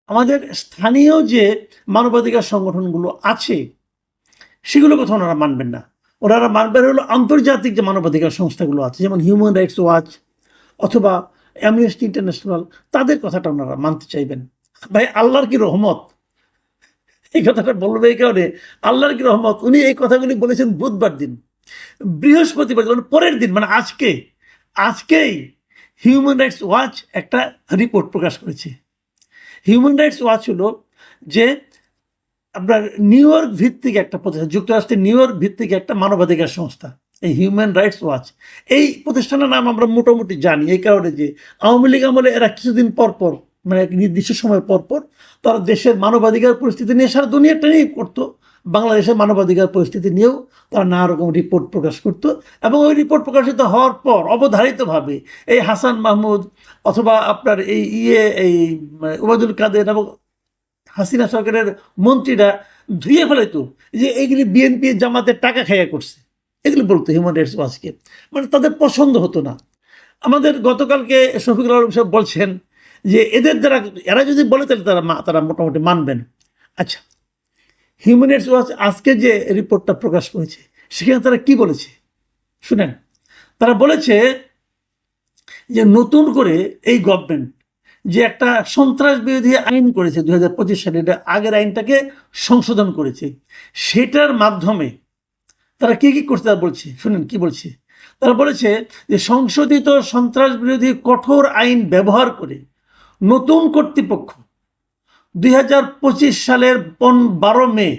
আমাদের স্থানীয় যে মানবাধিকার সংগঠনগুলো আছে সেগুলো কথা ওনারা মানবেন না। ওনারা মানবেন হলো আন্তর্জাতিক যে মানবাধিকার সংস্থাগুলো আছে, যেমন হিউম্যান রাইটস ওয়াচ অথবা অ্যামনেস্টি ইন্টারন্যাশনাল, তাদের কথাটা ওনারা মানতে চাইবেন। ভাই, আল্লাহর কি রহমত, এই কথাটা বলবে এই কারণে, আল্লাহর কি রহমত, উনি এই কথাগুলি বলেছেন বুধবার দিন। বৃহস্পতিবার পরের দিন, মানে আজকেই হিউম্যান রাইটস ওয়াচ একটা রিপোর্ট প্রকাশ করেছে। হিউম্যান রাইটস ওয়াচ হলো যে আপনার নিউ ইয়র্ক ভিত্তিক একটা প্রতিষ্ঠান, যুক্তরাষ্ট্রের নিউ ইয়র্ক ভিত্তিক একটা মানবাধিকার সংস্থা, এই হিউম্যান রাইটস ওয়াচ। এই প্রতিষ্ঠানের নাম আমরা মোটামুটি জানি এই কারণে যে আওয়ামী লীগ আমলে এরা কিছুদিন পর পর, মানে এক নির্দিষ্ট সময় পর পর তারা দেশের মানবাধিকার পরিস্থিতি নিয়ে সারা দুনিয়াটা নিয়ে করতো। বাংলাদেশের মানবাধিকার পরিস্থিতি নিয়েও তারা নানা রকম রিপোর্ট প্রকাশ করত, এবং ওই রিপোর্ট প্রকাশিত হওয়ার পর অবধারিতভাবে এই হাসান মাহমুদ অথবা আপনার এই ওবায়দুল কাদের এবং হাসিনা সরকারের মন্ত্রীরা ধুয়ে ফেলাইতো যে এইগুলি বিএনপি জামাতের টাকা খাইয়া করছে, এগুলি বলতো হিউম্যান রাইটস ওয়াচকে, মানে তাদের পছন্দ হতো না। আমাদের গতকালকে শফিকুল আলম সাহেব বলছেন যে এদের দ্বারা, এরা যদি বলে তাহলে তারা মোটামুটি মানবেন। আচ্ছা, হিউম্যান রাইটস ওয়াচ আজকে যে রিপোর্টটা প্রকাশ করেছে সেখানে তারা কি বলেছে শুনেন। তারা বলেছে যে নতুন করে এই গভর্নমেন্ট যে একটা সন্ত্রাস বিরোধী আইন করেছে 2025 সালে, এটা আগের আইনটাকে সংশোধন করেছে, সেটার মাধ্যমে তারা কি কি করতে বলছে শুনেন কি বলছে। তারা বলেছে যে সংশোধিত সন্ত্রাস বিরোধী কঠোর আইন ব্যবহার করে নতুন কর্তৃপক্ষ 2025 সালের 12 মে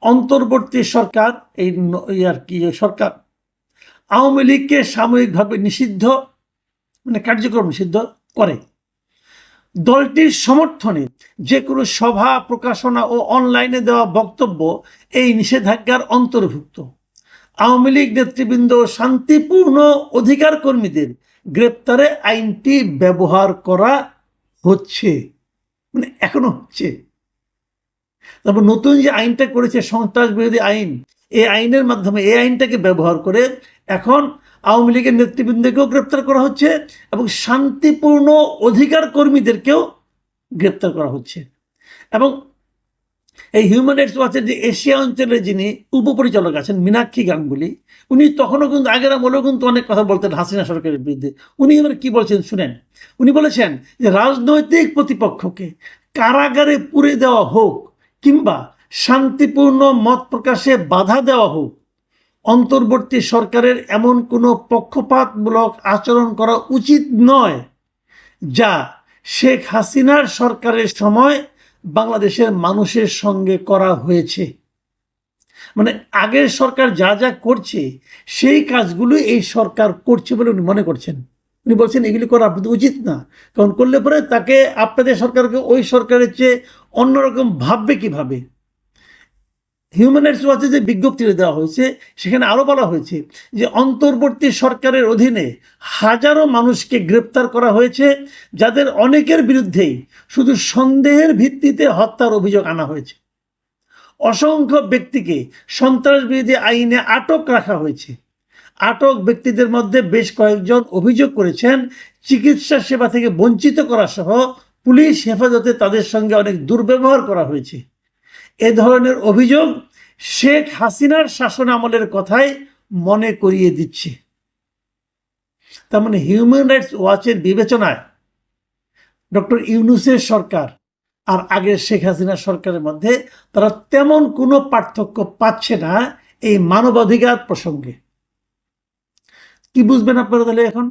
অন্তর্বর্তী সরকার সরকার আওয়ামী লীগকে সাময়িকভাবে নিষিদ্ধ, মানে কার্যক্রম নিষিদ্ধ করে। দলটির সমর্থনে যে কোনো সভা, প্রকাশনা ও অনলাইনে দেওয়া বক্তব্য এই নিষেধাজ্ঞার অন্তর্ভুক্ত। আওয়ামী লীগ নেতৃবৃন্দ শান্তিপূর্ণ অধিকার কর্মীদের গ্রেপ্তারে আইনটি ব্যবহার করা হচ্ছে, মানে এখনো হচ্ছে। তারপর নতুন যে আইনটা করেছে সন্ত্রাস বিরোধী আইন, এই আইনের মাধ্যমে এই আইনটাকে ব্যবহার করে এখন আওয়ামী লীগের নেতৃবৃন্দকেও গ্রেপ্তার করা হচ্ছে এবং শান্তিপূর্ণ অধিকার কর্মীদেরকেও গ্রেপ্তার করা হচ্ছে। এবং এই হিউম্যান রাইটস ওয়াচের যে এশিয়া অঞ্চলের যিনি উপপরিচালক আছেন মীনাক্ষী গাঙ্গুলি, উনি তখনও কিন্তু আগের আমলেও কিন্তু অনেক কথা বলতেন হাসিনা সরকারের বিরুদ্ধে। উনি এবার কি বলছেন শুনেন। উনি বলেছেন যে রাজনৈতিক প্রতিপক্ষকে কারাগারে পুরে দেওয়া হোক কিংবা শান্তিপূর্ণ মত প্রকাশে বাধা দেওয়া হোক, অন্তর্বর্তী সরকারের এমন কোনো পক্ষপাতমূলক আচরণ করা উচিত নয় যা শেখ হাসিনার সরকারের সময় বাংলাদেশের মানুষের সঙ্গে করা হয়েছে। মানে আগের সরকার যা যা করছে সেই কাজগুলো এই সরকার করছে বলে উনি মনে করছেন। উনি বলছেন এগুলি করা আপনাদের উচিত না, কারণ করলে পরে তাকে আপনাদের সরকারকে ওই সরকারের চেয়ে অন্যরকম ভাববে কিভাবে। হিউম্যান রাইটস ওয়াচে যে বিজ্ঞপ্তিটা দেওয়া হয়েছে সেখানে আরও বলা হয়েছে যে অন্তর্বর্তী সরকারের অধীনে হাজারো মানুষকে গ্রেপ্তার করা হয়েছে, যাদের অনেকের বিরুদ্ধেই শুধু সন্দেহের ভিত্তিতে হত্যার অভিযোগ আনা হয়েছে। অসংখ্য ব্যক্তিকে সন্ত্রাস বিরোধী আইনে আটক রাখা হয়েছে। আটক ব্যক্তিদের মধ্যে বেশ কয়েকজন অভিযোগ করেছেন চিকিৎসা সেবা থেকে বঞ্চিত করা সহ পুলিশ হেফাজতে তাদের সঙ্গে অনেক দুর্ব্যবহার করা হয়েছে। এ ধরনের অভিযোগ শেখ হাসিনার শাসন আমলের কথাই মনে করিয়ে দিচ্ছে। তার মানে হিউম্যান রাইটস ওয়াচের বিবেচনায় ডক্টর ইউনূসের সরকার আর আগের শেখ হাসিনা সরকারের মধ্যে তারা তেমন কোনো পার্থক্য পাচ্ছে না এই মানবাধিকার প্রসঙ্গে। কি বুঝবেন আপনারা তাহলে এখন?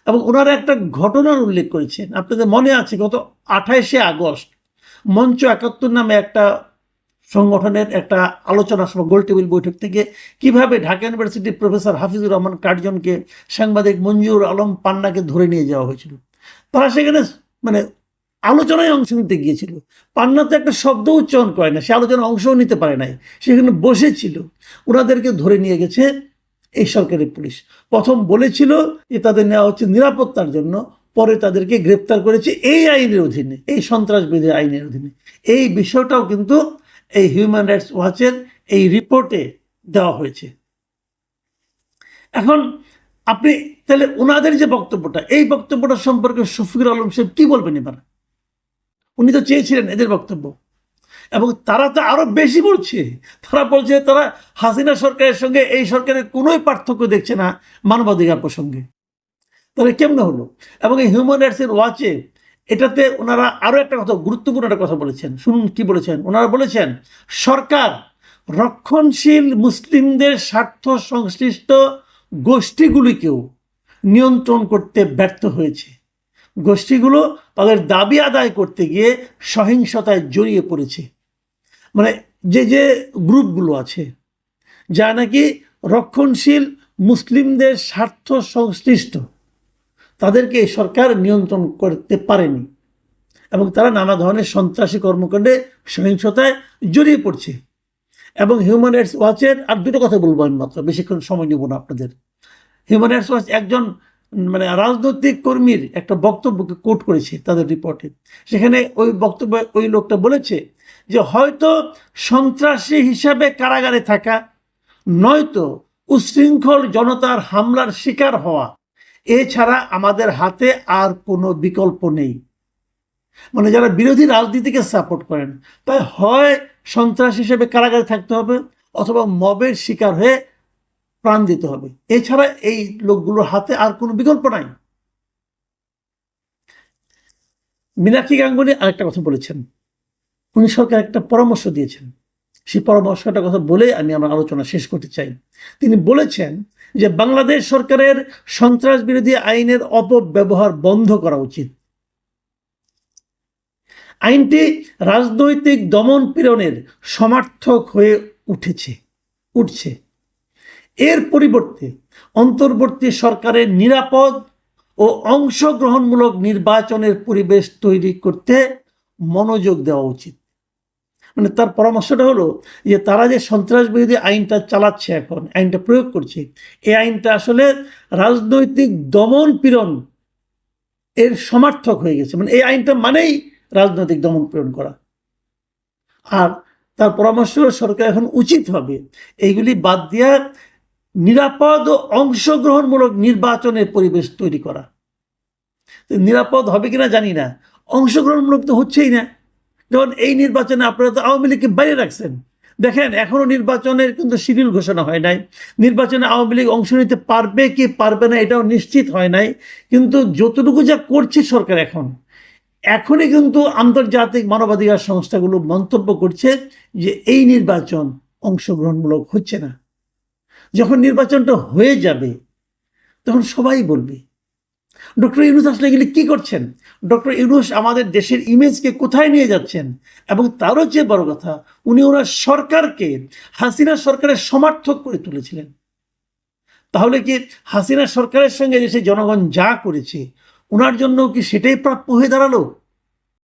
এবং ওনারা একটা ঘটনার উল্লেখ করেছেন, আপনাদের মনে আছে গত 28শে আগস্ট মঞ্চ 71 নামে একটা সংগঠনের একটা আলোচনা সভা, গোল টেবিল বৈঠক থেকে কিভাবে ঢাকা ইউনিভার্সিটির প্রফেসর হাফিজুর রহমান কার্জনকে, সাংবাদিক মঞ্জুর আলম পান্নাকে ধরে নিয়ে যাওয়া হয়েছিল। তারা সেখানে মানে আলোচনায় অংশ নিতে গিয়েছিল। পান্না তো একটা শব্দ উচ্চারণ করে না, সে আলোচনায় অংশও নিতে পারে নাই, সেখানে বসেছিল। ওনাদেরকে ধরে নিয়ে গেছে এই সরকারি পুলিশ। প্রথম বলেছিল যে তাদের নেওয়া হচ্ছে নিরাপত্তার জন্য, পরে তাদেরকে গ্রেপ্তার করেছে এই আইনের অধীনে, এই সন্ত্রাস বিরোধী আইনের অধীনে। এই বিষয়টাও কিন্তু এই হিউম্যান রাইটস ওয়াচের এই রিপোর্টে দেওয়া হয়েছে। এখন আপনি তাহলে ওনাদের যে বক্তব্যটা, এই বক্তব্যটা সম্পর্কে শফিকুল আলম সাহেব কি বলবেন এবার? উনি তো চেয়েছিলেন এদের বক্তব্য, এবং তারা তো আরো বেশি বলছে। তারা বলছে তারা হাসিনা সরকারের সঙ্গে এই সরকারের কোনোই পার্থক্য দেখছে না মানবাধিকার প্রসঙ্গে। তাহলে কেমনে হলো? এবং এই হিউম্যান রাইটসের ওয়াচে এটাতে ওনারা আরো একটা কথা, গুরুত্বপূর্ণ একটা কথা বলেছেন। শুনুন কি বলেছেন। ওনারা বলেছেন সরকার রক্ষণশীল মুসলিমদের স্বার্থ সংশ্লিষ্ট গোষ্ঠীগুলিকেও নিয়ন্ত্রণ করতে ব্যর্থ হয়েছে। গোষ্ঠীগুলো তাদের দাবি আদায় করতে গিয়ে সহিংসতায় জড়িয়ে পড়েছে। মানে যে যে গ্রুপগুলো আছে যা নাকি রক্ষণশীল মুসলিমদের স্বার্থ সংশ্লিষ্ট, তাদেরকে সরকার নিয়ন্ত্রণ করতে পারেনি এবং তারা নানা ধরনের সন্ত্রাসী কর্মকাণ্ডে সহিংসতায় জড়িয়ে পড়ছে। এবং হিউম্যান রাইটস ওয়াচের আর দুটো কথা বলবো আমি মাত্র, বেশিক্ষণ সময় নেব না আপনাদের। হিউম্যান রাইটস ওয়াচ একজন রাজনৈতিক কর্মীর একটা বক্তব্যকে কোট করেছে তাদের রিপোর্টে। সেখানে ওই বক্তব্যে ওই লোকটা বলেছে যে হয়তো সন্ত্রাসী হিসাবে কারাগারে থাকা, নয়তো উচ্ছৃঙ্খল জনতার হামলার শিকার হওয়া, এছাড়া আমাদের হাতে আর কোনো বিকল্প নেই। মানে যারা বিরোধী রাজনীতিকে সাপোর্ট করেন, তাই হয় সন্ত্রাস হিসেবে কারাগারে থাকতে হবে অথবা মবের শিকার হয়ে প্রাণ দিতে হবে, এছাড়া এই লোকগুলোর হাতে আর কোনো বিকল্প নাই। মীনাক্ষী গাঙ্গুলি আরেকটা কথা বলেছেন। উনি সরকার একটা পরামর্শ দিয়েছেন, সেই পরামর্শটার কথা বলে আমি আমার আলোচনা শেষ করতে চাই। তিনি বলেছেন যে বাংলাদেশ সরকারের সন্ত্রাস বিরোধী আইনের অপব্যবহার বন্ধ করা উচিত। আইনটি রাজনৈতিক দমন পীড়নের সমার্থক হয়ে উঠছে। এর পরিবর্তে অন্তর্বর্তী সরকারের নিরাপদ ও অংশগ্রহণমূলক নির্বাচনের পরিবেশ তৈরি করতে মনোযোগ দেওয়া উচিত। মানে তার পরামর্শটা হলো যে তারা যে সন্ত্রাস বিরোধী আইনটা চালাচ্ছে, এখন আইনটা প্রয়োগ করছে, এই আইনটা আসলে রাজনৈতিক দমন পীড়ন এর সমার্থক হয়ে গেছে। মানে এই আইনটা মানেই রাজনৈতিক দমন পীড়ন করা। আর তার পরামর্শ সরকার এখন উচিত হবে এইগুলি বাদ দিয়া নিরাপদ ও অংশগ্রহণমূলক নির্বাচনের পরিবেশ তৈরি করা। নিরাপদ হবে কিনা জানি না, অংশগ্রহণমূলক তো হচ্ছেই না। যেমন এই নির্বাচনে আপনারা তো আওয়ামী লীগকে বাইরে রাখছেন। দেখেন এখনো নির্বাচনের কিন্তু শিডিউল ঘোষণা হয় নাই। নির্বাচনে আওয়ামী লীগ অংশ নিতে পারবে কি পারবে না এটাও নিশ্চিত হয় নাই। কিন্তু যতটুকু যা করছে সরকার এখনই কিন্তু আন্তর্জাতিক মানবাধিকার সংস্থাগুলো মন্তব্য করছে যে এই নির্বাচন অংশগ্রহণমূলক হচ্ছে না। যখন নির্বাচনটা হয়ে যাবে তখন সবাই বলবে ডক্টর ইউনূস আসলে এগুলি কি করছেন, ডক্টর ইউনূস আমাদের দেশের ইমেজকে কোথায় নিয়ে যাচ্ছেন। এবং তারও চেয়ে বড় কথা, উনি ওনার সরকারকে হাসিনা সরকারের সমর্থক করে তুলেছিলেন। তাহলে কি হাসিনা সরকারের সঙ্গে দেশের জনগণ যা করেছে ওনার জন্য কি সেটাই প্রাপ্য হয়ে দাঁড়ালো?